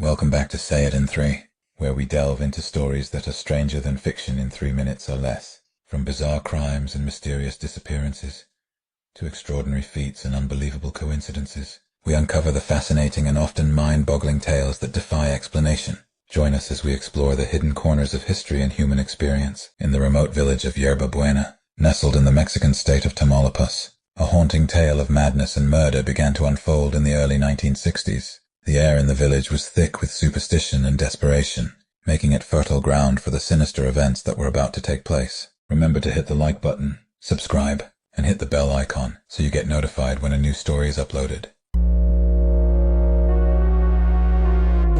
Welcome back to Say It in 3, where we delve into stories that are stranger than fiction in 3 minutes or less. From bizarre crimes and mysterious disappearances to extraordinary feats and unbelievable coincidences, we uncover the fascinating and often mind-boggling tales that defy explanation. Join us as we explore the hidden corners of history and human experience in the remote village of Yerba Buena, nestled in the Mexican state of Tamaulipas. A haunting tale of madness and murder began to unfold in the early 1960s. The air in the village was thick with superstition and desperation, making it fertile ground for the sinister events that were about to take place. Remember to hit the like button, subscribe, and hit the bell icon so you get notified when a new story is uploaded.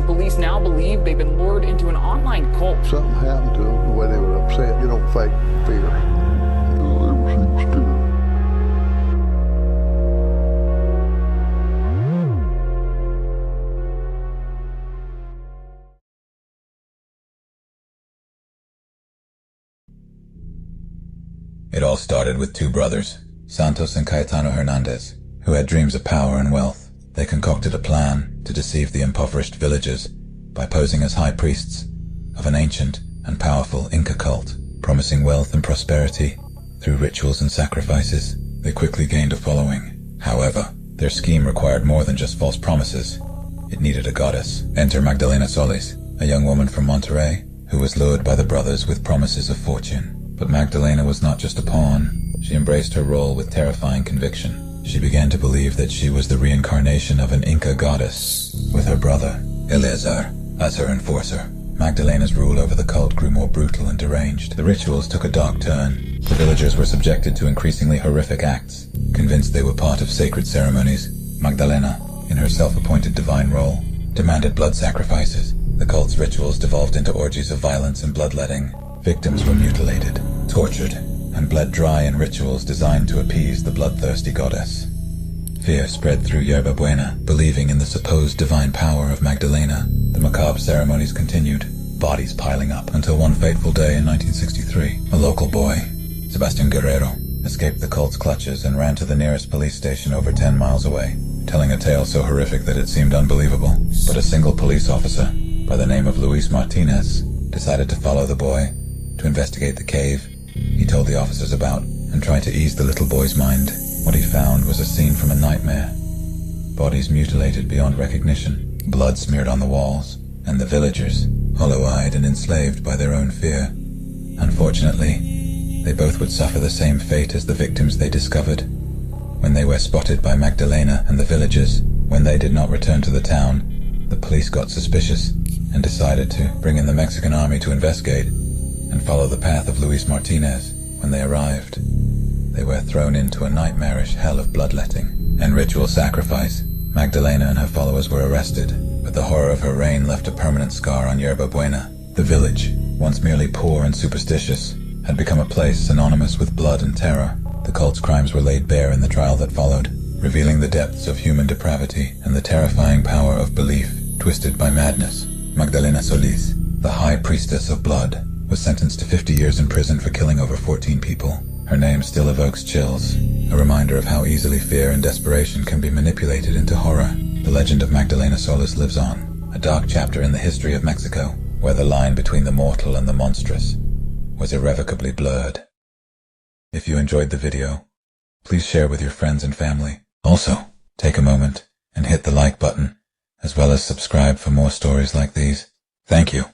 Police now believe they've been lured into an online cult. Something happened to them, the way they were upset. You don't fake fear. Everything was good. It all started with two brothers, Santos and Cayetano Hernandez, who had dreams of power and wealth. They concocted a plan to deceive the impoverished villagers by posing as high priests of an ancient and powerful Inca cult, promising wealth and prosperity through rituals and sacrifices. They quickly gained a following. However, their scheme required more than just false promises. It needed a goddess. Enter Magdalena Solis, a young woman from Monterrey who was lured by the brothers with promises of fortune. But Magdalena was not just a pawn. She embraced her role with terrifying conviction. She began to believe that she was the reincarnation of an Inca goddess, with her brother, Eleazar, as her enforcer. Magdalena's rule over the cult grew more brutal and deranged. The rituals took a dark turn. The villagers were subjected to increasingly horrific acts. Convinced they were part of sacred ceremonies, Magdalena, in her self-appointed divine role, demanded blood sacrifices. The cult's rituals devolved into orgies of violence and bloodletting. Victims were mutilated, tortured, and bled dry in rituals designed to appease the bloodthirsty goddess. Fear spread through Yerba Buena. Believing in the supposed divine power of Magdalena, the macabre ceremonies continued, bodies piling up, until one fateful day in 1963, a local boy, Sebastian Guerrero, escaped the cult's clutches and ran to the nearest police station over 10 miles away, telling a tale so horrific that it seemed unbelievable. But a single police officer, by the name of Luis Martinez, decided to follow the boy to investigate the cave he told the officers about and try to ease the little boy's mind. What he found was a scene from a nightmare. Bodies mutilated beyond recognition, blood smeared on the walls, and the villagers, hollow-eyed and enslaved by their own fear. Unfortunately, they both would suffer the same fate as the victims they discovered. When they were spotted by Magdalena and the villagers, when they did not return to the town, the police got suspicious and decided to bring in the Mexican army to investigate and follow the path of Luis Martinez. When they arrived, they were thrown into a nightmarish hell of bloodletting and ritual sacrifice. Magdalena and her followers were arrested, but the horror of her reign left a permanent scar on Yerba Buena. The village, once merely poor and superstitious, had become a place synonymous with blood and terror. The cult's crimes were laid bare in the trial that followed, revealing the depths of human depravity and the terrifying power of belief twisted by madness. Magdalena Solis, the high priestess of blood, was sentenced to 50 years in prison for killing over 14 people. Her name still evokes chills, a reminder of how easily fear and desperation can be manipulated into horror. The legend of Magdalena Solis lives on, a dark chapter in the history of Mexico, where the line between the mortal and the monstrous was irrevocably blurred. If you enjoyed the video, please share with your friends and family. Also, take a moment and hit the like button, as well as subscribe for more stories like these. Thank you.